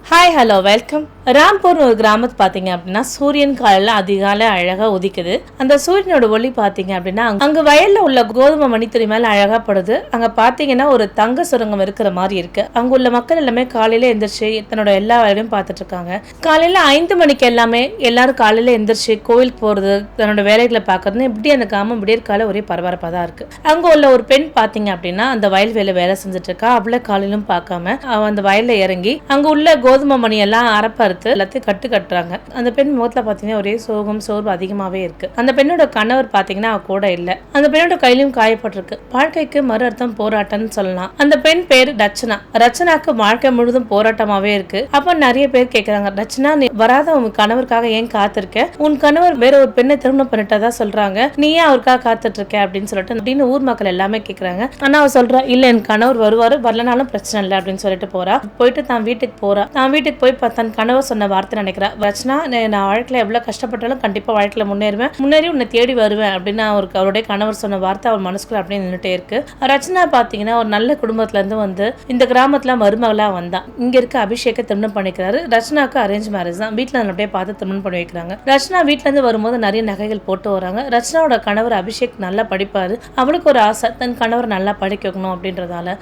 Hi hello welcome. Rampur ஒரு கிராமத்து பார்த்தீங்க அப்படின்னா சூரியன் காலையில் அதிகாலை அழகாக உதிக்குது. அந்த சூரியனோட ஒளி பார்த்தீங்க அப்படின்னா அங்கே வயலில் உள்ள கோதுமை மணித்துளி மேலே அழகாக படுது. அங்கே பார்த்தீங்கன்னா ஒரு தங்க சுரங்கம் இருக்கிற மாதிரி இருக்கு. அங்கே உள்ள மக்கள் எல்லாமே காலையில் எந்திரிச்சு தன்னோட எல்லா வேலையும் பார்த்துட்டு இருக்காங்க. காலையில் 5 மணிக்கு எல்லாரும் காலையில் எந்திரிச்சு கோவிலுக்கு போகிறது, தன்னோட வேலைகளை பார்க்கறதுன்னு இப்படி அந்த கிராமம் விடியற்கால ஒரே பரபரப்பாக தான் இருக்கு. அங்கே உள்ள ஒரு பெண் பார்த்தீங்க அப்படின்னா அந்த வயல் வேலை செஞ்சுட்டு இருக்கா. அவ்வளோ காலையிலும் பார்க்காம அவன் அந்த வயலில் இறங்கி அங்கே உள்ள கோதுமை மணி எல்லாம் அரைப்பறுத்து எல்லாத்தையும் கட்டுறாங்க. அந்த பெண் முகத்துல பாத்தீங்கன்னா ஒரே சோர்வு அதிகமாவே இருக்கு. அந்த பெண்ணோட கணவர் பாத்தீங்கன்னா அவ கூட இல்ல. அந்த பெண்ணோட கையிலும் காயப்பட்டிருக்கு. வாழ்க்கைக்கு மறு அர்த்தம் போராட்டம்னு சொல்லலாம். அந்த பெண் பேரு ரச்சனா. ரச்சனாக்கு வாழ்க்கை முழுதும் போராட்டமாவே இருக்கு. அப்ப நிறைய பேர் கேக்குறாங்க, ரச்சனா நீ வராத உன் கணவருக்காக ஏன் காத்திருக்க? உன் கணவர் வேற ஒரு பெண்ணை திருமணம் பண்ணிட்டதா சொல்றாங்க, நீ ஏன் அவருக்காக காத்துட்டு இருக்க அப்படின்னு ஊர் மக்கள் எல்லாமே கேக்குறாங்க. ஆனா அவ சொல்றா, இல்ல என் கணவர் வருவாரு, வரலனாலும் பிரச்சனை இல்லை அப்படின்னு சொல்லிட்டு போறா. போயிட்டு தான் வீட்டுக்கு போறா. போய் தன் கணவர் சொன்ன வார்த்தை நினைக்கிறா, ரச்சனா நான் வாழ்க்கையில எவ்வளவு கஷ்டப்பட்டாலும் கண்டிப்பா வாழ்க்கையில முன்னேறி உன்னை தேடி வருவேன் அப்படின்னு அவருடைய கணவர் சொன்ன வார்த்தை அவர் மனசுக்குள்ள அப்படியே நின்றுட்டே இருக்கு. ரச்சனா பாத்தீங்கன்னா ஒரு நல்ல குடும்பத்துல இருந்து வந்து இந்த கிராமத்துல மருமகளா வந்தா. இங்க இருக்க அபிஷேக திருமணம் பண்ணிக்கிறாரு. ரச்சனாக்கு அரேஞ்ச் மேரேஜ் தான். வீட்டுல அப்படியே பார்த்து திருமணம் பண்ணி வைக்கிறாங்க. ரச்சனா வீட்டுல இருந்து வரும்போது நிறைய நகைகள் போட்டு வராங்க. ரச்சனாவோட கணவர் அபிஷேக் நல்லா படிப்பாரு. அவளுக்கு ஒரு ஆசை, தன் கணவர் நல்லா படிக்க வைக்கணும் அப்படின்றதால.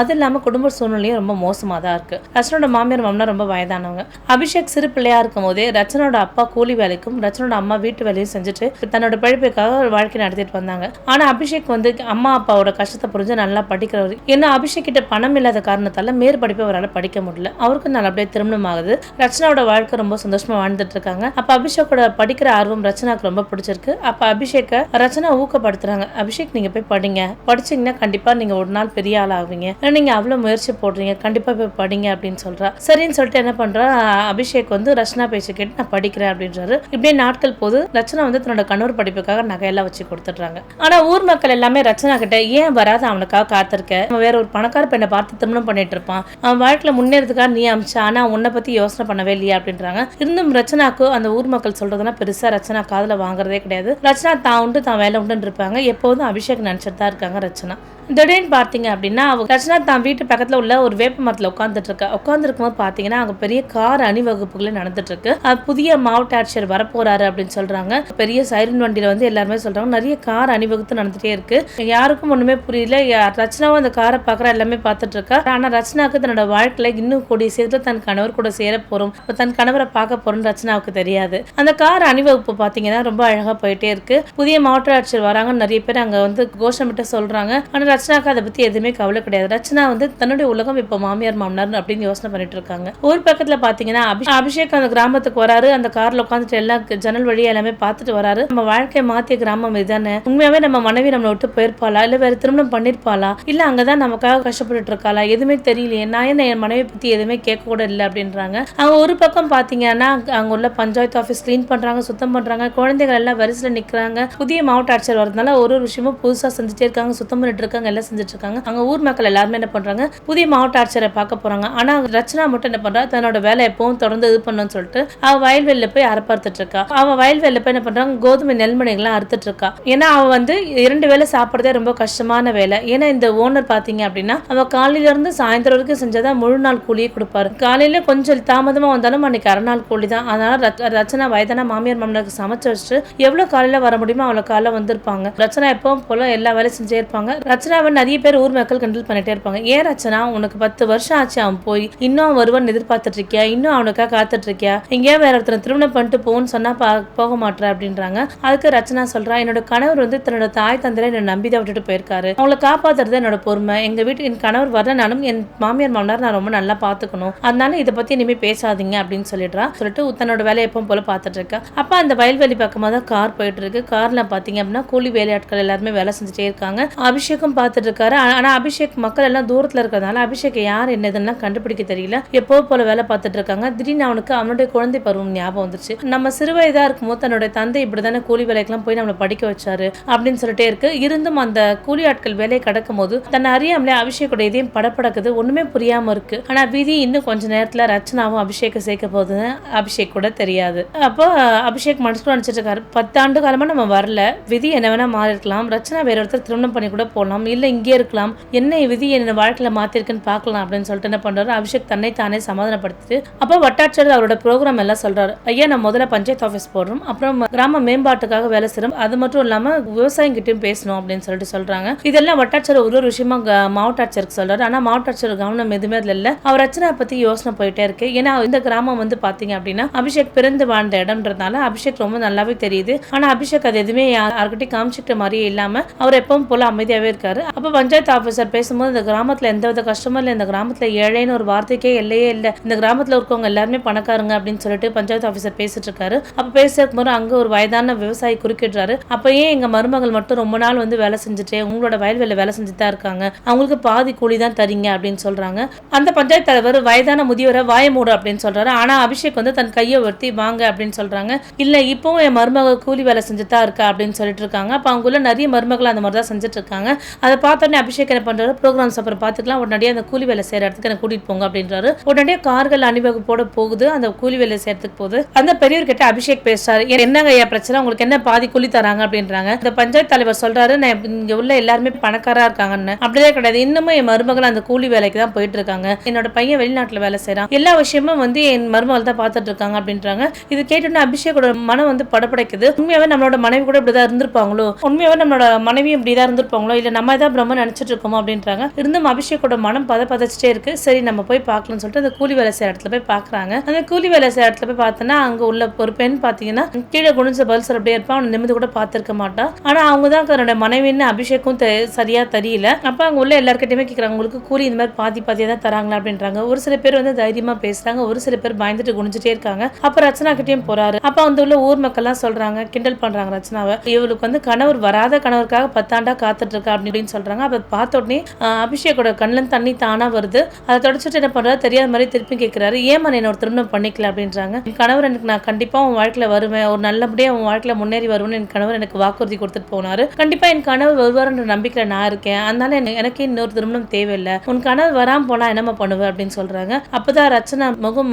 அது இல்லாம குடும்ப சூழ்நிலையும் ரொம்ப மோசமா தான் இருக்கு. ரச்சனோட மாமியார் மாமனார் ரொம்ப வயதானவங்க. அபிஷேக் சிறு பிள்ளையா இருக்கும் போதே ரச்சனோட அப்பா கூலி வேலைக்கும் ரச்சனோட அம்மா வீட்டு வேலையும் செஞ்சுட்டு தன்னோட பிழைப்புக்காக வாழ்க்கை நடத்திட்டு வந்தாங்க. ஆனா அபிஷேக் வந்து அம்மா அப்பாவோட கஷ்டத்தை புரிஞ்சு நல்லா படிக்கிறவர். ஏன்னா அபிஷேக் கிட்ட பணம் இல்லாத காரணத்தால மேற்படிப்பை அவரால் படிக்க முடியல. அவருக்கு நல்லபடியா திருமணம் ஆகுது. ரச்சனாவோட வாழ்க்கை ரொம்ப சந்தோஷமா வாழ்ந்துட்டு இருக்காங்க. அப்ப அபிஷேக்கோட படிக்கிற ஆர்வம் ரச்சனாக்கு ரொம்ப பிடிச்சிருக்கு. அப்ப அபிஷேக்க ரச்சனா ஊக்கப்படுத்துறாங்க. அபிஷேக் நீங்க போய் படிங்க, படிச்சீங்கன்னா கண்டிப்பா நீங்க ஒரு நாள் பெரிய ஆள் ஆவீங்க, நீங்க அவ்வளவு முயற்சி போடுறீங்க, கண்டிப்பா போய் படிங்க அப்படின்னு சொல்றா. சரின்னு சொல்லிட்டு என்ன பண்றா, அபிஷேக் வந்து ரச்சனா பேச்சு கேட்டு நான் படிக்கிறேன் அப்படின்றாரு. இப்படியே நாட்கள் போது ரச்சனா வந்து தன்னோட கணவர் படிப்புக்காக நகையெல்லாம் வச்சு கொடுத்துட்றாங்க. ஆனா ஊர் மக்கள் எல்லாமே ரச்சனா கிட்ட ஏன் வராது, அவனுக்காக காத்திருக்க, அவன் வேற ஒரு பணக்கார பெண்ணை பார்த்து திருமணம் பண்ணிட்டு இருப்பான், அவன் வாழ்க்கையில முன்னேறதுக்காக நீ அமிச்சா, ஆனா உன்னை பத்தி யோசனை பண்ணவே இல்லையா அப்படின்றாங்க. இருந்தும் ரச்சனாக்கு அந்த ஊர் மக்கள் சொல்றதுன்னா பெருசா ரச்சனா காதுல வாங்குறதே கிடையாது. ரச்சனா தான் உண்டு தான் வேலை உண்டுன்னு இருப்பாங்க. எப்போதும் அபிஷேக் நினைச்சிட்டு தான் இருக்காங்க ரச்சனா. திடீர்னு பார்த்தீங்க அப்படின்னா ரச்சனா தான் வீட்டு பக்கத்துல உள்ள ஒரு வேப்ப மரத்துல உட்காந்துட்டு இருக்கா. உட்காந்துருக்கும்போது பார்த்தீங்கன்னா அங்க பெரிய கார் அணிவகுப்புகளே நடந்துட்டு இருக்கு. புதிய மாவட்ட ஆட்சியர் வரப்போறாரு அப்படின்னு சொல்றாங்க. பெரிய சைரன் வண்டியில வந்து எல்லாருமே சொல்றாங்க. நிறைய கார் அணிவகுத்து நடந்துட்டே இருக்கு. யாருக்கும் ஒண்ணுமே புரியல. ரச்சனாவும் அந்த காரை பாக்குற எல்லாமே பார்த்துட்டு இருக்கா. ஆனா ரச்சனாவுக்கு தன்னோட வாழ்க்கையில இன்னும் கூடிய சேர்த்து தன் கணவர் கூட சேர போறோம், தன் கணவரை பார்க்க போறோம் ரச்சனாவுக்கு தெரியாது. அந்த கார் அணிவகுப்பு பார்த்தீங்கன்னா ரொம்ப அழகா போயிட்டே இருக்கு. புதிய மாவட்ட ஆட்சியர் வராங்க. நிறைய பேர் அங்க வந்து கோஷமிட்டு சொல்றாங்க. ஆனா ரச்சனாக்கு அதை பத்தி எதுவுமே கவலை கிடையாது. ரச்சனா வந்து தன்னுடைய உலகம் இப்ப மாமியார் மாமனார் அப்படின்னு யோசனை பண்ணிட்டு இருக்காங்க. ஒரு பக்கத்துல பாத்தீங்கன்னா அபிஷேக் அந்த கிராமத்துக்கு வராரு. அந்த கார்ல உட்காந்துட்டு எல்லா ஜன்னல் வழியா எல்லாமே பார்த்துட்டு வராரு. நம்ம வாழ்க்கையை மாத்திய கிராமம் இதுதானே, உண்மையாவே நம்ம மனைவி நம்மளை விட்டு போயிருப்பாளா, இல்ல வேற திருமணம் பண்ணிருப்பாளா, இல்ல அங்கதான் நமக்காக கஷ்டப்பட்டு இருக்காளா, எதுவுமே தெரியலையே, நான் என் மனைவி பத்தி எதுவுமே கேட்க கூட இல்லை அப்படின்றாங்க. அவங்க ஒரு பக்கம் பாத்தீங்கன்னா அங்க உள்ள பஞ்சாயத்து ஆபீஸ் கிளீன் பண்றாங்க, சுத்தம் பண்றாங்க, குழந்தைகள் எல்லாம் வரிசையில நிக்கிறாங்க. புதிய மாவட்ட ஆட்சியர் வரதுனால ஒரு விஷயமும் புதுசா செஞ்சுட்டே இருக்காங்க, சுத்தம் பண்ணிட்டு இருக்காங்க, எல்லாம் செஞ்சுட்டு இருக்காங்க. அங்க ஊர் மக்கள் எல்லாருமே என்ன பண்றாங்க, புதிய மாவட்ட ஆட்சியரை பார்க்க போறாங்க. ஆனா ரச்சனா மட்டும் என்ன பண்றா, தன்னோட வேலை எப்பவும் தொடர்ந்து இது பண்ணணும்னு சொல்லிட்டு அவ வயல்வெளியில போய் அறுப்பறுத்துட்டு இருக்கா. அவ வயல்வெளியில போய் என்ன பண்றாங்க, கோதுமை நெல்மணிகள்லாம் அறுத்துட்டு இருக்கா. ஏன்னா அவ வந்து 2 வேலை சாப்பிடுறதே ரொம்ப கஷ்டமான வேலை. ஏன்னா இந்த ஓனர் பாத்தீங்க அப்படின்னா அவ காலையில இருந்து சாயந்தரம் வரைக்கும் செஞ்சதான் முழு நாள் கூலியே கொடுப்பாரு. காலையில கொஞ்சம் தாமதமா வந்தாலும் அன்னைக்கு அரை நாள் கூலி தான். அதனால ரச்சனா வயதான மாமியார் மாமனாருக்கு சமைச்சு வச்சுட்டு எவ்வளவு காலையில வர முடியுமோ அவ்வளவு காலையில வந்திருப்பாங்க. ரச்சனா எப்பவும் போல எல்லா வேலையும் செஞ்சே இருப்பாங்க. ரச்சனாவை நிறைய பேர் ஊர் மக்கள் கிண்டல் பண்ணிட்டே இருப்பாங்க. ஏன் ரச்சனா, உனக்கு 10 வருஷம் ஆச்சு அவன் போய், இன்னும் வருவான்னு எதிர்பார்த்துட்டு இருக்கியா, இன்னும் அவனுக்காக காத்துட்டு இருக்கியா, எங்கேயா வேற ஒருத்தர் திருமணம் பண்ணிட்டு போன்னு சொன்னா போக மாட்டேற அப்படின்றாங்க. அதுக்கு ரச்சனா சொல்றா, என்னோட கணவர் வந்து தன்னோட தாய் தந்தையை என்னை நம்பிதான் விட்டுட்டு போயிருக்காரு, அவங்களை காப்பாத்துறது என்னோட பொறுமை, எங்க வீட்டு என் கணவர் வரலனாலும் என் மாமியார் மாமனார் நான் ரொம்ப நல்லா பாத்துக்கணும், அதனால இதை பத்தி இனிமே பேசாதீங்க அப்படின்னு சொல்லிட்டு தன்னோட வேலையை எப்பவும் போல பாத்துட்டு இருக்கா. அப்ப அந்த வயல்வெளி பக்கமா தான் கார் போயிட்டு இருக்கு. கார்ல பாத்தீங்க அப்படின்னா கூலி வேலையாட்கள் எல்லாருமே வேலை செஞ்சுட்டே இருக்காங்க. அபிஷேக்கும் பார்த்துட்டு இருக்காரு. ஆனா அபிஷேக் மக்கள் எல்லாம் தூரத்துல இருக்கிறதுனால அபிஷேக் யார் என்னதுன்னா கண்டுபிடிக்க தெரியல. எப்போ போல வேலை பார்த்துட்டு இருக்காங்க. திடீர்னு அவனுக்கு அவனுடைய குழந்தை பருவம் ஞாபகம் வந்துருச்சு. நம்ம சிறுவயதா இருக்கும்போது தன்னோட தந்தை இப்படிதானே கூலி வேலைக்கெல்லாம் போய் நம்மளை படிக்க வச்சாரு அப்படின்னு சொல்லிட்டே இருக்கு. இருந்தும் அந்த கூலி ஆட்கள் வேலையை கடக்கும் போது தன்னை அறியாமலே அபிஷேக்கோட இதையும் படப்படக்குது. ஒண்ணுமே புரியாம இருக்கு. ஆனா விதி இன்னும் கொஞ்ச நேரத்துல ரச்சனாவும் அபிஷேக்க சேர்க்க போகுதுன்னு அபிஷேக் கூட தெரியாது. அப்போ அபிஷேக் மனசுக்குள்ள நினைச்சிட்டு இருக்காரு, 10 ஆண்டு காலமா நம்ம வரல, விதி என்ன வேணா மாறி இருக்கலாம், ரச்சனா வேற ஒருத்தர் திருமணம் பண்ணி கூட போகலாம், இல்ல இங்கே இருக்கலாம், என்ன விதி என்ன வாழ்க்கையில மாத்திருக்குன்னு பார்க்கலாம் அப்படின்னு சொல்லிட்டு என்ன பண்றாரு, அபிஷேக் தன்னை தானே சமாதானப்படுத்திட்டு அப்ப வட்டாட்சியர் அவரோட ப்ரோக்ராம் எல்லாம் சொல்றாரு. ஐயா, நான் முதல்ல பஞ்சாயத்து ஆஃபீஸ் போடுறோம், அப்புறம் கிராம மேம்பாட்டுக்காக வேலை செய்யறோம், அது மட்டும் இல்லாம விவசாயம் கிட்டையும் பேசணும் அப்படின்னு சொல்லிட்டு சொல்றாங்க. இதெல்லாம் வட்டாட்சியர் ஒரு விஷயமா மாவட்ட ஆட்சியருக்கு சொல்றாரு. ஆனா மாவட்ட ஆட்சியர் கவனம் எதுவுமே அதுல இல்ல. அவர் ரச்சனா பத்தி யோசனை போயிட்டே இருக்கு. ஏன்னா இந்த கிராமம் பாத்தீங்க அப்படின்னா அபிஷேக் பிறந்து வாழ்ந்த இடம்ன்றதுனால அபிஷேக் ரொம்ப நல்லாவே தெரியுது. ஆனா அபிஷேக் அது எதுவுமே யார்கிட்டயும் காமிச்சிட்ட மாதிரியே இல்லாம அவர் எப்பவும் போல அமைதியாவே இருக்காரு. அப்ப பஞ்சாயத்து ஆபீசர் பேசும்போது இந்த கிராமத்துல எந்தவித கஷ்டமும் இல்ல, இந்த கிராமத்துல ஏழைன்னு ஒரு வார்த்தைக்கே இல்லையே இல்ல, இந்த கிராமத்துல இருக்கவங்க எல்லாருமே பணக்காரங்க அப்படின்னு சொல்லிட்டு பஞ்சாயத்து ஆபீசர் பேசிட்டு இருக்காரு. அப்ப பேசிருக்கும் போது அங்க ஒரு வயதான விவசாயி குறுக்கிடுறாரு. அப்ப ஏன் எங்க மருமகள் மட்டும் ரொம்ப நாள் வேலை செஞ்சுட்டு உங்களோட வயல்வெளியில வேலை செஞ்சுட்டு தான் இருக்காங்க, அவங்களுக்கு பாதி கூலி தான் தரீங்க அப்படின்னு சொல்றாங்க. அந்த பஞ்சாயத்து தலைவர் வயதான முதியவரை வாய மூடு அப்படின்னு சொல்றாரு. ஆனா அபிஷேக் தன் கையை உயர்த்தி வாங்க அப்படின்னு சொல்றாங்க. இல்ல இப்பவும் என் மருமக கூலி வேலை செஞ்சுட்டா இருக்கா அப்படின்னு சொல்லிட்டு இருக்காங்க. அப்ப அவங்களுள்ள நிறைய மருமகள் அந்த மாதிரி தான் செஞ்சுட்டு இருக்காங்க. அதை பார்த்தோன்னே அபிஷேக் என்ன பண்றாரு, ப்ரோக்ராம்ஸ் அப்புறம் பார்த்துக்கலாம், உடனடியாக அந்த கூலி வேலை செய்யற இடத்துக்கு எனக்கு கூட்டிட்டு போங்க அப்படின்றாரு. உடனே கார்கள் அணிவகுப்போட போகுது, அந்த கூலி வேலை செய்யறதுக்கு போகுது. அந்த பெரியவர் கிட்ட அபிஷேக் பேசுறாரு. என்னங்க ஐயா பிரச்சனை, உங்களுக்கு என்ன பாதி கூலி தராங்க அப்படின்றாங்க. இந்த பஞ்சாயத்து தலைவர் சொல்றாரு, நான் இங்க உள்ள எல்லாருமே பணக்காரா இருக்காங்கன்னு. அப்படியே கிடையாது, இன்னமும் என் மருமகள் அந்த கூலி வேலைக்கு தான் போயிட்டு இருக்காங்க, என்னோட பையன் வெளிநாட்டுல வேலை செய்யறான், எல்லா விஷயமும் என் மருமகள் தான் பார்த்துட்டு இருக்காங்க அப்படின்றாங்க. இது கேட்டோன்னா அபிஷேக்கோட மனம் படப்படைக்குது. உண்மையாவே நம்மளோட மனைவி கூட இப்படிதான் இருந்திருப்பாங்களோ, உண்மையாவே நம்மளோட மனைவி இப்படிதான் இருந்திருப்பாங்களோ, இல்ல நம்ம தான் பிரம்ம நினைச்சிட்டு இருக்கோமோ அப்படின்றாங்க. இருந்தும் அபிஷேக்கோட மனம் பதச்சிட்டே இருக்கு. சரி நம்ம போய் பார்க்கலாம்னு சொல்லிட்டு அந்த கூலி வேலை செய்யற இடத்துல போய் பாக்குறாங்க. அந்த கூலி வேலை செய்யற இடத்துல போய் பார்த்தோன்னா அங்க உள்ள ஒரு பெண் பாத்தீங்கன்னா கீழே குனிஞ்ச பல்சர் அப்படியே இருப்பான், அவன் நிமிந்து கூட பார்த்திருக்க மாட்டான். ஆனா அவங்க தான் தன்னோட மனைவின்னு அபிஷேக்கும் சரியா தெரியல. அப்ப அங்க உள்ள எல்லார்கிட்டயுமே கேட்கறாங்க, உங்களுக்கு கூலி இந்த மாதிரி பாதியா தான் தராங்களா அப்படின்றாங்க. ஒரு சில பேர் தைரியமா பேசுறாங்க, ஒரு சில பேர் பயந்துட்டு குனிஞ்சிட்டே இருக்காங்க. அப்ப ரச்சனா கிட்டயும் போறாரு. அப்ப உள்ள ஊர் மக்கள் எல்லாம் சொல்றாங்க, கிண்டல் பண்றாங்க ரச்சனாவை, இவளுக்கு கணவர் வராத கணவருக்காக 10 ஆண்டா காத்துட்டு இருக்கா அப்படின்னு சொல்றாங்க. அப்ப பார்த்த உடனே அபிஷேக்கோட கண்ணில் தண்ணி தானா வருது. அதை தொடச்சிட்டு என்ன பண்றாரு, தெரியாத மாதிரி திருப்பி கேட்கிறாரு, ஏமா என்னோட திருமணம் பண்ணிக்கல அப்படின்றாங்க. என் கணவர் எனக்கு நான் கண்டிப்பா உன் வாழ்க்கையில வருவேன், ஒரு நல்லபடியா உன் வாழ்க்கையில முன்னேறி வருவேன்னு என் கணவர் எனக்கு வாக்குறுதி கொடுத்துட்டு போனாரு. கண்டிப்பா என் கணவர் வருவாருன்ற நம்பிக்கையில நான் இருக்கேன், அதனால எனக்கு இன்னொரு திருமணம் தேவையில்லை, உன் கணவர் வராம போனா என்னமா பண்ணுவேன் அப்படின்னு சொல்றாங்க. அப்பதான் ரச்சனா முகம்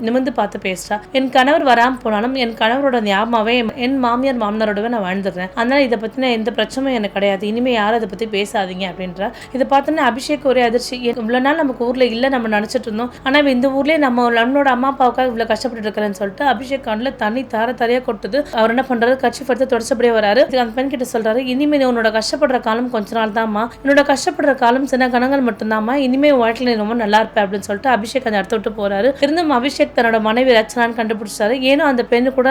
நிமிர்ந்து பார்த்து பேசுறா. என் கணவர் வராம போனாலும் என் கணவரோட ஞாபகமாவே என் மாமியார் மாமனாரோடவே நான் வாழ்ந்துடுறேன், அதனால இதை பத்தின எந்த பிரச்சனையும் எனக்கு கிடையாது, இனிமே யாரும் அதை பத்தி பேசாதீங்க அப்படின்றா. இதை பார்த்தோன்னா அபிஷேக் ஒரே அதிர்ச்சி. இவ்வளவு நாள் நமக்கு ஊர்ல இல்ல நம்ம நினைச்சிட்டு இருந்தோம், ஆனா இந்த ஊர்லயே நம்மளோட அம்மா அப்பாவுக்காக இவ்வளவு கஷ்டப்பட்டு இருக்கிறேன்னு சொல்லிட்டு அபிஷேக் கண்ணுல தண்ணி தாரையா கொட்டுது. அவர் என்ன பண்றாரு, கட்சி படுத்து தொடச்சபடியே வராரு. அந்த பெண் கிட்ட சொல்றாரு, இனிமே உன்னோட கஷ்டப்படுற காலம் கொஞ்ச நாள் தான்மா, என்னோட கஷ்டப்படுற காலம் சின்ன கணங்கள் மட்டும்தான்மா, இனிமே வாழ்க்கையில ரொம்ப நல்லா இருப்பேன் அப்படின்னு சொல்லிட்டு அபிஷேக் அந்த இடத்த விட்டு போறாரு. இருந்தும் அபிஷேக் தன்னோட மனைவி ரச்சனான்னு கண்டுபிடிச்சாரு. ஏன்னா அந்த பெண்ணு கூட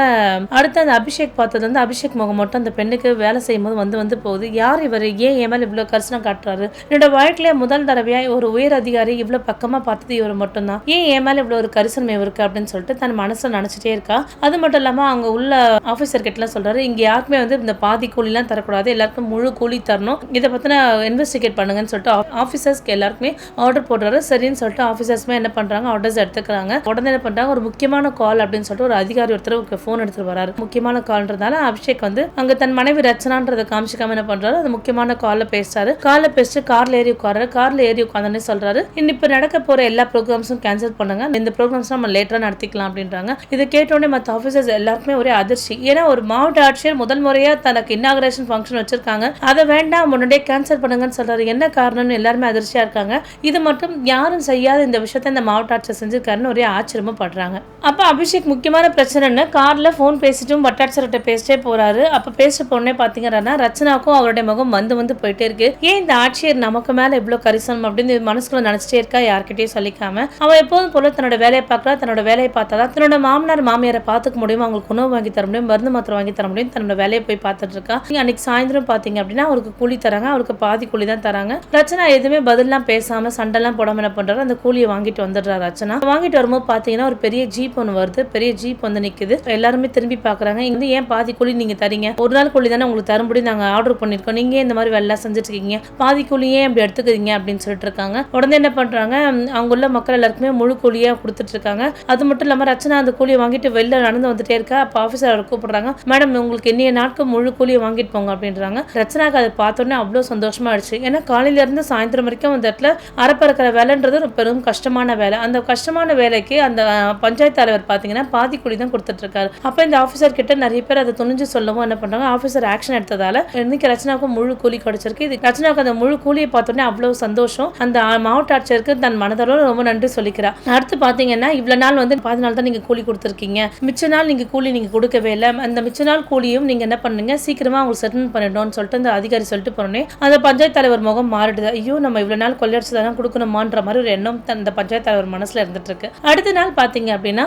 அடுத்து அந்த அபிஷேக் பார்த்தது அபிஷேக் முகம் மட்டும் அந்த பெண்ணுக்கு வேலை செய்யும் போது வந்து போகுது. யார் இவர், ஏன் என் மேல இவ்வளவு கரிசனம் காட்டுறாரு, என்னோட வாழ்க்கையில முதல் தடவையா ஒரு உயர் அதிகாரி இவ்வளவு பக்கமா பார்த்தது இவர் மட்டும்தான், ஏன் என் மேல இவ்வளவு ஒரு கரிசனம் இவருக்கு அப்படின்னு சொல்லிட்டு தன் மனசுல நினைச்சிட்டே இருக்கா. அது மட்டும் இல்லாம அங்க உள்ள ஆபீசர் கிட்ட எல்லாம் சொல்றாரு, இங்க யாருக்குமே இந்த பாதி கூலி எல்லாம் தரக்கூடாது, எல்லாருக்கும் முழு கூலி தரணும், இதை பத்தின இன்வெஸ்டிகேட் பண்ணுங்கன்னு சொல்லிட்டு ஆபீசர்ஸ்க்கு எல்லாருக்குமே ஆர்டர் போடுறாரு. சரின்னு சொல்லிட்டு ஆபீசர்ஸ்மே என்ன பண்றாங்க, ஆர்டர்ஸ் எடுத்துக்கிறாங்க. உடனே என்ன பண்றாங்க, ஒரு முக்கியமான கால் அப்படின்னு சொல்லிட்டு ஒரு அதிகாரி ஒருத்தர் போன் எடுத்துட்டு வராரு. முக்கியமான கால்ன்றதால அபிஷேக் அங்க தன் மனைவி ரச்சனான்றதை காமிச்சிக்காம என்ன பண்றாரு, அது முக்கியமான கால்ல பேசுறாரு. கால்ல பேசிட்டு கார்ல ஏறி உட்கார்றாரு. கார்ல ஏறி உட்கார்ந்தோன்னே சொல்றாரு, இப்ப நடக்க போற எல்லா ப்ரோக்ராம்ஸும் கேன்சல் பண்ணுங்க, இந்த ப்ரோக்ராம்ஸ் நம்ம லேட்டரா நடத்திக்கலாம் அப்படின்றாங்க. இதை கேட்டோடனே மற்ற ஆபீசர்ஸ் எல்லாருக்குமே ஒரே அதிர்ச்சி. ஏன்னா ஒரு மாவட்ட ஆட்சியர் முதல் முறையா தனக்கு இன்னாகரேஷன் ஃபங்க்ஷன் வச்சிருக்காங்க, அதை வேண்டாம் முன்னாடியே கேன்சல் பண்ணுங்கன்னு சொல்றாரு. என்ன காரணம்னு எல்லாருமே அதிர்ச்சியா இருக்காங்க. இது மட்டும் யாரும் செய்யாத இந்த விஷயத்தை இந்த மாவட்ட ஆட்சியர் செஞ்சிருக்காருன்னு ஒரே ஆச்சரியமா படுறாங்க. அப்ப அபிஷேக் முக்கியமான பிரச்சனைன்னு கார்ல போன் பேசிட்டும் வட்டாட்சியர்கிட்ட பேசிட்டே போறாரு. அப்ப பேச போனே பாத்தீங்கன்னா ரச்சனாக்கும் அவருடைய முகம் வந்து போயிட்டே இருக்கு. ஏன் இந்த ஆட்சியர் நமக்கு மேல இவ்வளவு கரிசனம் அப்படின்னு மனசுக்குள்ள நினைச்சிட்டே இருக்கா, யார்கிட்டயும் சொல்லிக்காம. அவ எப்போதும் போல தன்னோட வேலையை பார்க்கறா. தன்னோட வேலையை பார்த்தாதான் தன்னோட மாமனார் மாமியாரை பாத்துக்க முடியும், அவங்களுக்கு உணவு வாங்கி தர முடியும், மருந்து மாத்திரம் வாங்கி தர முடியும். தன்னோட வேலையை போய் பார்த்துட்டு இருக்கா. அன்னைக்கு சாயந்தரம் பாத்தீங்க அப்படின்னா அவருக்கு கூலி தராங்க, அவருக்கு பாதி கூலி தான் தராங்க. ரச்சனா எதுவுமே பதிலாம் பேசாம சண்டெல்லாம் போடாம என்ன பண்றாரு, அந்த கூலியை வாங்கிட்டு வந்துடுறாரு. ரச்சனா வாங்கிட்டு வரும்போது பாத்தீங்கன்னா ஒரு பெரிய ஜீப் ஒன்று வருது. பெரிய ஜீப் நிக்குது. எல்லாருமே திரும்பி பாக்குறாங்க. இங்க ஏன் பாதி கூலி நீங்க தரீங்க, ஒரு நாள் கூலி தானே உங்களுக்கு தரும்படி நாங்க ஆர்டர் பண்ணிருக்கோம், நீங்க இந்த மாதிரி வேலை செஞ்சுட்டு இருக்கீங்க, பாதி கூலியே அப்படி எடுத்துக்கிறீங்க அப்படின்னு சொல்லிட்டு இருக்காங்க. உடனே என்ன பண்றாங்க, அவங்க உள்ள மக்கள் எல்லாருக்குமே முழு கூலியா கொடுத்துட்டு இருக்காங்க. அது மட்டும் இல்லாம ரச்சனா அந்த கூலியை வாங்கிட்டு வெளில நடந்து வந்துட்டே இருக்கா. அப்ப ஆபீசர் அவரை கூப்பிடுறாங்க, மேடம் உங்களுக்கு இன்னைய நாட்கள் முழு கூலியை வாங்கிட்டு போங்க அப்படின்றாங்க. ரச்சனாக்கு அதை பார்த்தோன்னே அவ்வளவு சந்தோஷமா ஆயிடுச்சு. ஏன்னா காலையில இருந்து சாயந்தரம் வரைக்கும் அந்த இடத்துல அறப்பறக்கிற வேலைன்றது ஒரு பெரும் கஷ்டமான வேலை. அந்த கஷ்டமான வேலைக்கு அந்த பஞ்சாயத்து தலைவர் பாத்தீங்கன்னா பாதி கூலி தான் கொடுத்துட்டு இருக்காரு. அப்ப இந்த ஆபீசர் கிட்ட நிறைய பேர் அதை துணிஞ்சு சொல்லவும் என்ன பண்றாங்க, ஆபீசர் ஆக்ஷன் எடுத்ததால இன்னைக்கு ரச்சனாவுக்கு முழு கூலி கிடைச்சிருக்கு. ரச்சனாவுக்கு அந்த முழு கூலியை பார்த்தோன்னே அவ்வளவு சந்தோஷம். அந்த மாவட்ட ஆட்சியருக்கு தன் மனதளவு ரொம்ப நன்றி சொல்லிக்கிறா. அடுத்து பாத்தீங்கன்னா இவ்வளவு நாள் வந்து 14 நாள் தான் நீங்க கூலி கொடுத்துருக்கீங்க, மிச்ச நாள் நீங்க கூலி நீங்க கொடுக்கவே இல்லை, அந்த மிச்ச நாள் கூலியும் நீங்க என்ன பண்ணுங்க சீக்கிரமா அவங்க செட்டில் பண்ணிடணும்னு சொல்லிட்டு அந்த அதிகாரி சொல்லிட்டு போனோன்னே அந்த பஞ்சாயத்து தலைவர் முகம் மாறிடுது. ஐயோ நம்ம இவ்வளவு நாள் கொள்ளையடிச்சுதான் கொடுக்கணுமான்ற மாதிரி ஒரு எண்ணம் அந்த பஞ்சாயத்து தலைவர் மனசுல இருந்துட்டு இருக்கு. அடுத்த நாள் பாத்தீங்க அப்படின்னா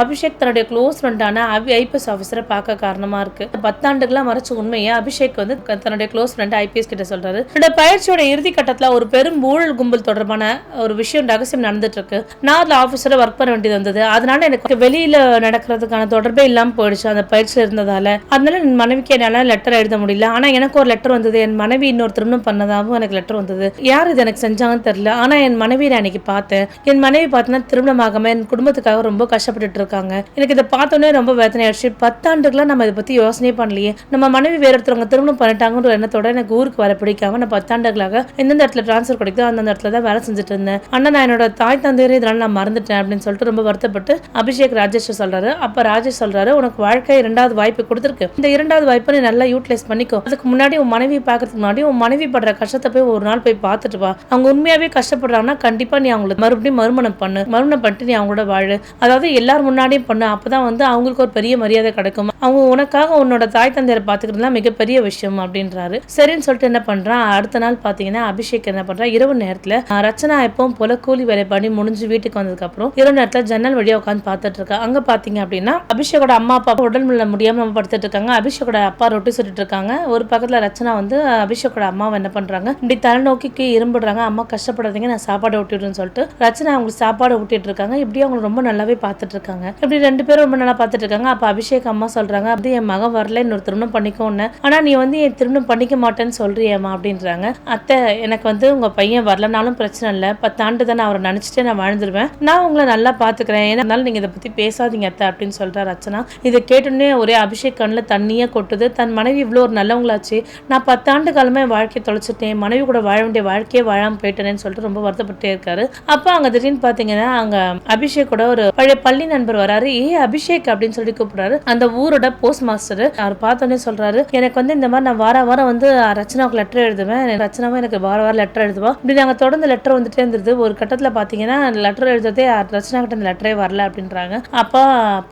அபிஷேக் தன்னுடைய க்ளோஸ் ஃப்ரெண்டான ஐபிஎஸ் ஆஃபீஸரை பார்க்க காரணமா இருக்கு. 10 ஆண்டுகளா மறைச்ச உண்மையை அபிஷேக் வந்து தன்னுடைய க்ளோஸ் ஃப்ரெண்ட் ஐபிஎஸ் கிட்ட சொல்றாரு. என்னோட பயிற்சியோட இறுதி கட்டத்துல ஒரு பெரும் ஊழல் கும்பல் தொடர்பான ஒரு விஷயம் ரகசியம் நடந்துட்டு இருக்கு. நான் அதுல ஆபீஸரை ஒர்க் பண்ண வேண்டியது வந்தது. அதனால எனக்கு வெளியில நடக்கிறதுக்கான தொடர்பே இல்லாம போயிடுச்சு அந்த பயிற்சியில இருந்ததால. அதனால என் மனைவிக்கு என்னால லெட்டர் எழுத முடியல. ஆனா எனக்கு ஒரு லெட்டர் வந்தது. என் மனைவி இன்னொரு திருமணம் பண்ணதாகவும் எனக்கு லெட்டர் வந்தது. யார் இது எனக்கு செஞ்சாங்கன்னு தெரியல. ஆனா என் மனைவி நான் இன்னைக்கு பார்த்தேன். என் மனைவி பார்த்தீங்கன்னா திருமணமாகாம என் குடும்பத்துக்காக ரொம்ப கஷ்டப்பட்டுட்டு இருக்காங்க. எனக்கு இதை பார்த்தோன்னே ரொம்ப வேதனை ஆயிடுச்சு. 10 ஆண்டுகளா நம்ம இதை பத்தி யோசனையே பண்ணலையே. நம்ம மனைவி வேற ஒருத்தவங்க திருமணம் பண்ணிட்டாங்கன்ற எண்ணத்தோட எனக்கு ஊருக்கு வர பிடிக்காம நான் 10 ஆண்டுகளாக எந்தெந்த இடத்துல டிரான்ஸ்ஃபர் கிடைக்குதோ அந்தந்த இடத்துல தான் வேலை செஞ்சுட்டு இருந்தேன். ஆனா நான் என்னோட தாய் தந்தையரை இதனால நான் மறந்துட்டேன் அப்படின்னு சொல்லிட்டு ரொம்ப வருத்தப்பட்டு அபிஷேக் ராஜேஷ் சொல்றாரு. அப்ப ராஜேஷ் சொல்றாரு, உனக்கு வாழ்க்கை 2வது வாய்ப்பு கொடுத்துருக்கு. இந்த 2வது வாய்ப்பை நீ நல்லா யூட்டிலைஸ் பண்ணிக்கோ. அதுக்கு முன்னாடி உன் மனைவி பாக்குறதுக்கு முன்னாடி உன் மனைவி படுற கஷ்டத்தை போய் ஒரு நாள் போய் பார்த்துட்டு வா. அவங்க உண்மையாவே கஷ்டப்படுறாங்கன்னா கண்டிப்பா நீ அவங்களுக்கு மறுபடியும் மறுமணம் பண்ணிட்டு நீ அவங்களோட வாழு. அதாவது எல்லாரும் முன்னாடியும் பண்ணு. அப்பதான் வந்து அவங்களுக்கு ஒரு பெரிய மரியாதை கிடைக்கும். அவங்க உனக்காக உன்னோட தாய் தந்தையரை பாத்துக்கிறதுலாம் மிகப்பெரிய விஷயம் அப்படின்றாரு. சரின்னு சொல்லிட்டு என்ன பண்றான், அடுத்த நாள் பாத்தீங்கன்னா அபிஷேக் என்ன பண்றான், இரவு நேரத்துல ரச்சனா எப்பவும் போல கூலி வேலை பண்ணி முடிஞ்சு வீட்டுக்கு வந்ததுக்கு அப்புறம் இரவு நேரத்துல ஜன்னல் வழியா உட்காந்து பாத்துட்டு இருக்கா. அங்க பாத்தீங்க அப்படின்னா அபிஷேகோட அம்மா அப்பா உடல் முடியாம நம்ம படுத்துட்டு இருக்காங்க. அபிஷேகோட அப்பா ரொட்டி சுட்டுட்டு இருக்காங்க. ஒரு பக்கத்துல ரச்சனா வந்து அபிஷேகோட அம்மாவை என்ன பண்றாங்க, இப்படி தலை நோக்கி இரும்பிடுறாங்க. அம்மா கஷ்டப்படாதீங்க, நான் சாப்பாடு ஊட்டிடுன்னு சொல்லிட்டு ரச்சனா அவங்களுக்கு சாப்பாடு ஊட்டிட்டு இருக்காங்க. இப்படி அவங்க ரொம்ப நல்லாவே பாத்துட்டு இருக்காங்க. இப்படி 2 பேரும் ரொம்ப நல்லா பாத்துட்டு இருக்காங்க. அப்ப அபிஷேக் அம்மா சொல்றாங்க, அப்படி என் மகன் வரல, இன்னொரு திருமணம் பண்ணிக்கோன்னு. ஆனா நீ வந்து என் திருமணம் பண்ணிக்க மாட்டேன்னு சொல்றியம்மா அப்படின்றாங்க. அத்தை, எனக்கு வந்து உங்க பையன் வரலனாலும் பிரச்சனை இல்லை, 10 ஆண்டு தானே அவரை நினைச்சிட்டே நான் வாழ்ந்துருவேன், நான் உங்களை நல்லா பாத்துக்கிறேன், ஏன்னாலும் நீங்க இதை பத்தி பேசாதீங்க அத்தை அப்படின்னு சொல்றாரு ரச்சனா. இதை கேட்டோன்னே ஒரே அபிஷேக் கண்ணுல தண்ணியே கொட்டுது. தன் மனைவி இவ்வளோ ஒரு நல்லவங்களாச்சு, நான் 10 ஆண்டு காலமே வாழ்க்கையை தொலைச்சிட்டேன், மனைவி கூட வாழ வேண்டிய வாழ்க்கையே வாழாம போயிட்டேன்னு சொல்லிட்டு ரொம்ப வருத்தப்பட்டே இருக்காரு. அப்ப அங்க திடீர்னு பாத்தீங்கன்னா அங்க அபிஷேக்கோட ஒரு பழைய பள்ளி நண்பர் வராரு. அபிஷேக் அப்படின்னு சொல்லி கூப்பிடுறாரு. அந்த ஊரோட போஸ்ட் மாஸ்டர் அவர் பார்த்தோன்னே சொல்றாரு, எனக்கு வந்து இந்த மாதிரி நான் வாரம் வந்து ரச்சனாவுக்கு லெட்டர் எழுதுவேன், ரச்சனாவும் எனக்கு வாரம் லெட்டர் எழுதுவா. இப்படி நாங்க தொடர்ந்து லெட்டர் வந்துட்டே இருந்தது. ஒரு கட்டத்துல பாத்தீங்கன்னா லெட்டர் எழுதுறதே ரச்சனா கிட்ட இந்த லெட்டரே வரல அப்படின்றாங்க. அப்பா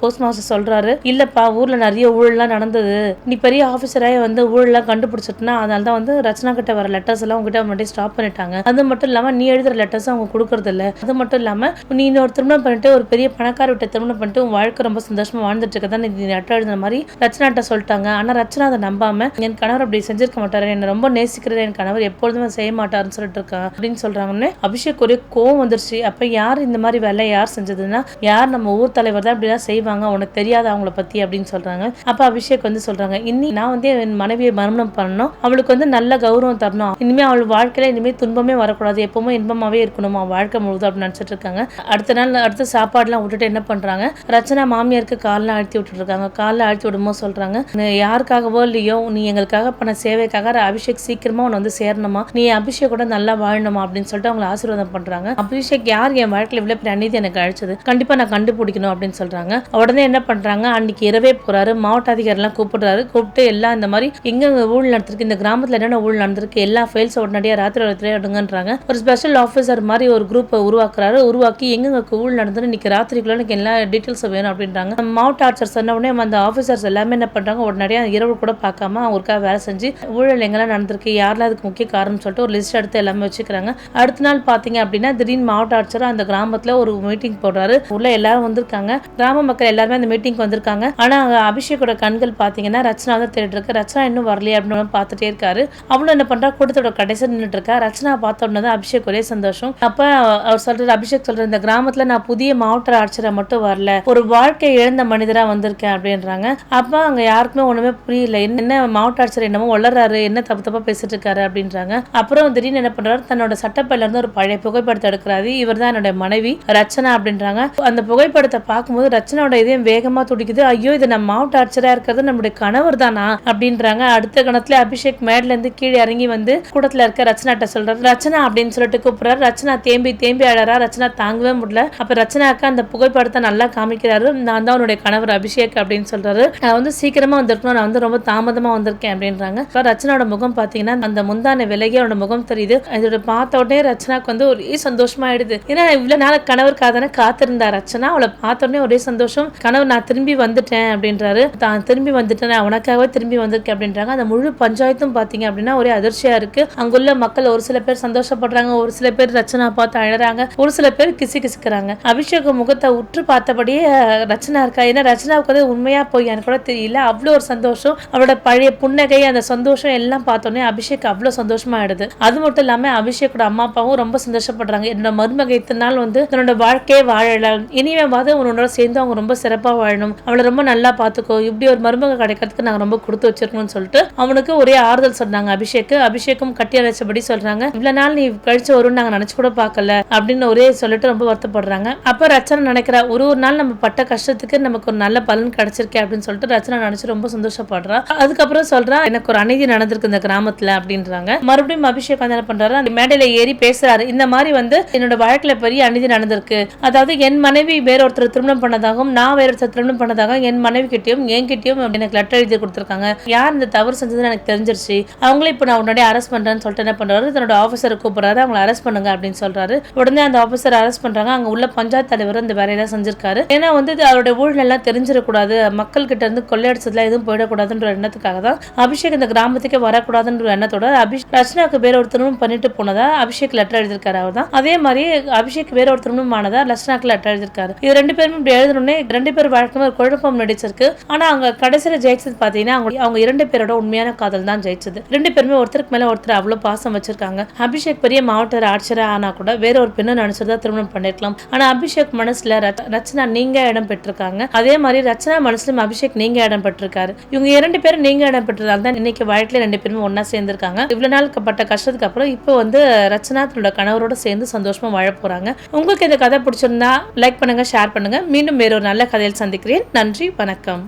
போஸ்ட் மாஸ்டர் சொல்றாரு, இல்லப்பா ஊர்ல நிறைய ஊழல்லாம் நடந்தது, நீ பெரிய ஆபீசராக வந்து ஊழல்லாம் கண்டுபிடிச்சிட்டுனா அதனாலதான் வந்து ரச்சனா கிட்ட வர லெட்டர்ஸ் எல்லாம் உங்ககிட்ட முன்னாடி ஸ்டாப் பண்ணிட்டாங்க. அது மட்டும் இல்லாம நீ எழுதுற லெட்டர்ஸ் அவங்க கொடுக்கறது இல்ல. அது மட்டும் இல்லாம நீ இன்னொரு திருமணம் பண்ணிட்டு ஒரு பெரிய பணக்கார விட்ட திருமணம் பண்ணிட்டு உன் வாழ்க்கை ரொம்ப சந்தோஷமா வாழ்ந்துட்டு இருக்கதான் நீ லெட்டர் எழுதுற மாதிரி ரச்சனாட்ட சொல்லிட்டாங்க. ஆனா ரச்சனா அதை நம்பாம என் கணவர் அப்படி செஞ்சிருக்க மாட்டாரு, என்ன ரொம்ப நேசிக்கிறது என் கணவர் எப்பொழுதுமே செய்ய மாட்டாருன்னு சொல்லிட்டு இருக்கான் அப்படின்னு சொல்றாங்கன்னு அபிஷேக் ஒரே கோவம் வந்துருச்சு. அப்ப யார் இந்த மாதிரி வேலை யார் செஞ்சதுன்னா, யார் நம்ம ஊர் தலைவர் தான் இப்படிதான் செய்வாங்க, உனக்கு தெரியாது அவங்கள பத்தி அப்படின்னு சொல்றாங்க. அப்ப அபிஷேக் வந்து சொல்றாங்க, இன்னி நான் வந்து என் மனைவியை மரணம் பண்ணணும், அவளுக்கு வந்து நல்ல கௌரவம் தரணும், இனிமே அவள் வாழ்க்கையில இனிமே துன்பமே வரக்கூடாது, எப்பவுமே இன்பமாவே இருக்கணுமா வாழ்க்கை முழுதும் அப்படின்னு நினைச்சிட்டு இருக்காங்க. அடுத்த சாப்பாடுலாம் விட்டுட்டு என்ன பண்றாங்க, ரச்சனா மாமியாருக்கு காலில் அழுத்தி விட்டுட்டு இருக்காங்க. காலில் அழுத்தி விடும்போது சொல்றாங்க, யாருக்காகவோ இல்லையோ நீ எங்களுக்காக பண்ண சேவைக்காக அபிஷேக் சீக்கிரமா உன்னை வந்து சேரணுமா, நீ அபிஷேக்கோட நல்லா வாழணுமா அப்படின்னு சொல்லிட்டு அவங்களை ஆசீர்வாதம் பண்றாங்க. அபிஷேக் யார் என் வாழ்க்கையில இவ்வளவு பெரிய அநீதி எனக்கு அழிச்சது, கண்டிப்பா நான் கண்டுபிடிக்கணும் அப்படின்னு சொல்றாங்க. உடனே என்ன பண்றாங்க, அன்னைக்கு இரவே போறாரு, மாவட்ட அதிகாரி எல்லாம் கூப்பிட்டு எல்லாம் இந்த மாதிரி எங்க ஊழல் நடந்திருக்கு, இந்த கிராமத்துல என்னென்ன ஊழல் நடந்திருக்கு, எல்லா ஃபைல்ஸ் உடனடியா ராத்திரி எடுங்கன்றாங்க. ஒரு ஸ்பெஷல் ஆஃபீஸர் மாதிரி ஒரு குரூப்பை உருவாக்கி எங்க ஊழல் நடந்தது இன்னைக்கு ராத்திரிக்குள்ள எனக்கு எல்லா டீட்டெயில்ஸ் வேணும் அப்படின்றாங்க. மாவட்ட ஆட்சியர் சொன்ன உடனே அந்த ஆஃபீஸர்ஸ் எல்லாமே என்ன பண்றாங்க, உடனடியா இரவு கூட பார்க்காம அவருக்காக வேலை செஞ்சு ஊழல் எங்கெல்லாம் நடந்திருக்கு, யாரெல்லாம் அதுக்கு முக்கிய காரணம் சொல்லிட்டு ஒரு லிஸ்ட் எடுத்து எல்லாமே வச்சுக்கிறாங்க. அடுத்த நாள் பாத்தீங்க அப்படின்னா திடீர்னு மாவட்ட ஆட்சியர் அந்த கிராமத்துல ஒரு மீட்டிங் போடுறாரு. உள்ள எல்லாரும் வந்திருக்காங்க, கிராம மக்கள் எல்லாருமே அந்த மீட்டிங் வந்திருக்காங்க. ஆனா அபிஷேக்கோட கண்கள் பாத்தீங்கன்னா ரச்சனா தான் தேடிட்டு இருக்கு. ரச்சனா இன்னும் வரலையே அப்படின்னு பார்த்துட்டே இருக்காரு. அவளும் என்ன பண்றா, கூட்டத்தோட கடைசி நின்றுட்டு இருக்கா. ரச்சனா பார்த்த உடனே அபிஷேக் ஒரே சந்தோஷம். அப்ப அவர் சொல்றாரு, அபிஷேக் சொல்ற, இந்த கிராமத்துல நான் புதிய மாவட்ட ஆட்சியரை மட்டும் வரல, ஒரு வாழ்க்கை இழந்த மனிதரா வந்திருக்கேன் அப்படின்றாங்க. அப்ப அங்க யாருக்குமே ஒண்ணுமே புரியல, என்ன மாவட்ட ஆட்சியர் என்னமோ வளர்றாரு, என்ன தப்பா பேசிட்டு இருக்காரு அப்படின்றாங்க. அப்புறம் திடீர்னு என்ன பண்றாரு, தன்னோட சட்டப்பையில இருந்து ஒரு பழைய புகைப்படத்தை எடுக்கிறாரு. இவர் தான் என்னோட மனைவி ரச்சனா அப்படின்றாங்க. அந்த புகைப்படத்தை பார்க்கும்போது ரச்சனாவோட இதயம் வேகமா துடிக்குது. ஐயோ, இது நம்ம மாவட்ட ஆட்சியரா இருக்கிறது நம்மளுடைய கணவர் தானா அப்படின்றாங்க. அடுத்த கணத்துல அபிஷேக் மேட்ல இருந்து கீழே இறங்கி வந்து கூட்டத்துல இருக்க ரச்சனாட்ட சொல்றாரு, ரச்சனா அப்படின்னு சொல்லிட்டு கூப்பிடுறாரு. ரச்சனா தேம்பி அழறா. ரச்சனா தாங்கவே முடியல. அப்ப ரச்சனாக்கு அந்த புகைப்படத்தை நல்லா காமிக்கிறாரு. நான் தான் அவனுடைய கணவர் அபிஷேக் அப்படின்னு சொல்றாரு. நான் வந்து சீக்கிரமா வந்திருக்கணும், நான் வந்து ரொம்ப தாமதமா வந்திருக்கேன் அப்படின்றாங்க. ரச்சனாவோட முகம் பாத்தீங்கன்னா அந்த முந்தான விலகி அவனோட முகம் தெரியுது. இதோட பார்த்த உடனே ரச்சனாக்கு வந்து ஒரே சந்தோஷமா ஆயிடுது. ஏன்னா இவ்வளவு நாள் கணவருக்காக தானே காத்திருந்தா ரச்சனா. அவளை பார்த்த உடனே ஒரே சந்தோஷம். கணவர் நான் திரும்பி வந்துட்டேன் அப்படின்றாரு. தான் திரும்பி வந்துட்டேன், உனக்காகவே திரும்பி வந்திருக்கேன் அப்படின்றாங்க. அந்த முழு பஞ்சாயத்தும் பாத்தீங்க அப்படின்னா ஒரே அதிர்ச்சியா இருக்கு. அங்குள்ள மக்கள் ஒரு சில பேர் சந்தோஷப்படுறாங்க, ஒரு சில பேர் ரச்சனா பார்த்து அழறாங்க, ஒரு சில பேர் கிசுக்கிறாங்க. அபிஷேக் முகத்தை உற்று பார்த்தபடியே ரச்சனா இருக்கா. ஏன்னா ரச்சனாவுக்கு வந்து உண்மையா போய் கூட தெரியல. அவ்வளோ ஒரு சந்தோஷம். அவளோட பழைய புன்னகை, அந்த சந்தோஷம் எல்லாம் பார்த்தோன்னே அபிஷேக் அவ்வளோ சந்தோஷமா ஆயிடுது. அது மட்டும் இல்லாம அபிஷேக்கோட அம்மா அப்பாவும் ரொம்ப சந்தோஷப்படுறாங்க. என்னோட மருமக இத்தனை நாள் வந்து தன்னோட வாழ்க்கையே வாழலாம், இனிமேவாது உன்னோட சேர்ந்து அவங்க ரொம்ப சிறப்பா வாழணும், அவளை ரொம்ப நல்லா பாத்துக்கோ, இப்படி ஒரு மருமக கிடைக்கிறதுக்கு நாங்க ரொம்ப கொடுத்து வச்சிருக்கணும்னு சொல்லிட்டு அவனுக்கு ஒரே ஆறுதல் சொன்னாங்க. அபிஷேக்கும் கட்டி அழைச்சபடி சொல்றாங்க, இவ்வளவு நாள் நீ கழிச்சு வரும்னு நாங்க நினைச்சு கூட பார்க்கல அப்படின்னு ஒரே சொல்லிட்டு ரொம்ப வருத்தப்படுறாங்க. அப்ப ரச்சனா நினைக்கிறா, ஒரு நாள் நம்ம பட்ட கஷ்டத்துக்கு நமக்கு ஒரு நல்ல பலன் கிடைச்சிருக்கே அப்படின்னு சொல்லிட்டு ரச்சனா நினைச்சு ரொம்ப சந்தோஷப்படுறா. அதுக்கப்புறம் சொல்றா, எனக்கு ஒரு அநீதி நடந்திருக்கு இந்த கிராமத்துல அப்படின்றாங்க. மறுபடியும் அபிஷேக் வந்து என்ன பண்றாரு, அந்த மேடையில ஏறி பேசுறாரு. இந்த மாதிரி வந்து என்னோட வாழ்க்கையில பெரிய அநீதி நடந்திருக்கு. அதாவது என் மனைவி வேறொருத்தர் திருமணம் பண்ணதாகவும் நான் வேறொருத்தர் திருமணம் பண்ணதாகவும் என் மனைவி கிட்டயும் என்கிட்டயும் எனக்கு லெட்டர் எழுதி கொடுத்திருக்காங்க. யார் இந்த தவறு செஞ்சதுன்னு எனக்கு தெரிஞ்சிருச்சு. அவங்களே இப்ப நான் உடனே அரெஸ்ட் பண்றேன்னு சொல்லிட்டு என்ன பண்றாரு, தன்னோட ஆபீசரை கூப்பிடுறாரு. அவங்களை அரெஸ்ட் பண்ணுங்க அப்படின்னு சொல்றாரு. உடனே அந்த ஆபீசர் அரெஸ்ட் பண்றாங்க. அங்க உள்ள பஞ்சாயத்து தலைவர் இந்த வேலையெல்லாம் செஞ்சிருக்காரு. ஏன்னா வந்து அவருடைய ஊழல் எல்லாம் தெரிஞ்சிடக்கூடாது, மக்கள் கிட்ட இருந்து கொள்ளையடிச்சதுல எதுவும் போயிடக்கூடாதுன்ற எண்ணத்துக்காக தான் அபிஷேக் இந்த கிராமத்துக்கே வரக்கூடாதுன்ற எண்ணத்தோட ரச்சனாக்கு வேற ஒரு திருமணம் பண்ணிட்டு போனதா அபிஷேக் லெட்டர் எழுதிருக்காரு. அவர் தான் அதே மாதிரி அபிஷேக் வேற ஒரு திருமணம் ஆனதா ரச்சனாக்கு லெட்டர் எழுதிருக்காரு. இது ரெண்டு பேரும் இப்படி எழுதணும்னே ரெண்டு பேர் வாழ்க்கையும் ஒரு குழப்பம் நடிச்சிருக்கு. ஆனா அவங்க கடைசியில ஜெயிச்சது பாத்தீங்கன்னா அவங்க இரண்டு பேரோட உண்மையான காதல் தான் ஜெயிச்சது. ரெண்டு பேருமே ஒருத்தருக்கு மேல ஒருத்தர் அவ்வளவு பாசம் வச்சிருக்காங்க. அபிஷேக் பெரிய மாவட்ட ஆட்சியரா ஆனா கூட வேற ஒரு பெண்ணை நினைச்சதா திருமணம் பண்ணிருக்கலாம். ஆனா அபிஷேக் மனசுல ரச்சனா நீங்க இடம் பெற்றிருக்காங்க. அதே மாதிரி ரச்சனா மனசுல அபிஷேக் நீங்க இடம் பெற்றிருக்காரு. இவங்க இரண்டு பேரும் நீங்க இடம் பெற்றதால தான் இன்னைக்கு வாழ்க்கையில ரெண்டு பேருமே ஒன்னா சேர்ந்திருக்காங்க. இவ்வளவு நாள் பட்ட கஷ்டத்துக்கு அப்புறம் இப்போ வந்து ரச்சனா தன்னோட கணவரோட சேர்ந்து சந்தோஷமா வாழ போறாங்க. உங்களுக்கு இந்த கதை பிடிச்சிருந்தா லைக் பண்ணுங்க, ஷேர் பண்ணுங்க. மீண்டும் வேற ஒரு நல்ல கதையில் சந்திக்கிறேன். நன்றி, வணக்கம்.